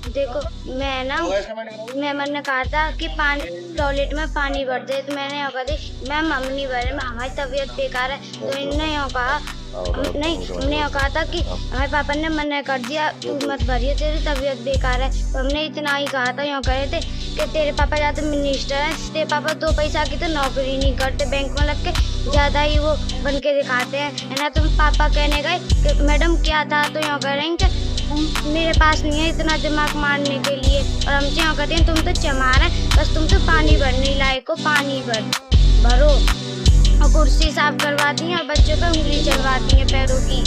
देखो, मैम ने कहा था कि पानी टॉयलेट में पानी भर दे, तो मैंने कहा थी मैम हम नहीं भरे, हमारी तबीयत बेकार है। तो इन्होंने यूँ कहा नहीं, हमने यूँ कहा था कि हमारे पापा ने मना कर दिया तू मत भरिए, तेरी तबीयत बेकार है। तो हमने इतना ही कहा था, यूँ कह रहे थे कि तेरे पापा ज़्यादा मिनिस्टर हैं, तेरे पापा 2 पैसा की तो नौकरी नहीं करते, बैंक में लग के ज़्यादा ही वो बन के दिखाते हैं, है ना। तुम पापा कहने गए कि मैडम क्या था, तो यूँ कह रहे हैं कि मेरे पास नहीं है इतना दिमाग मारने के लिए। और हमसे यहाँ कहते हैं तुम तो चमार है, बस तुम तो पानी भरने लायक हो, पानी भरो। और कुर्सी साफ करवाती हैं और बच्चों पे उंगली चलवाती हैं पैरों की।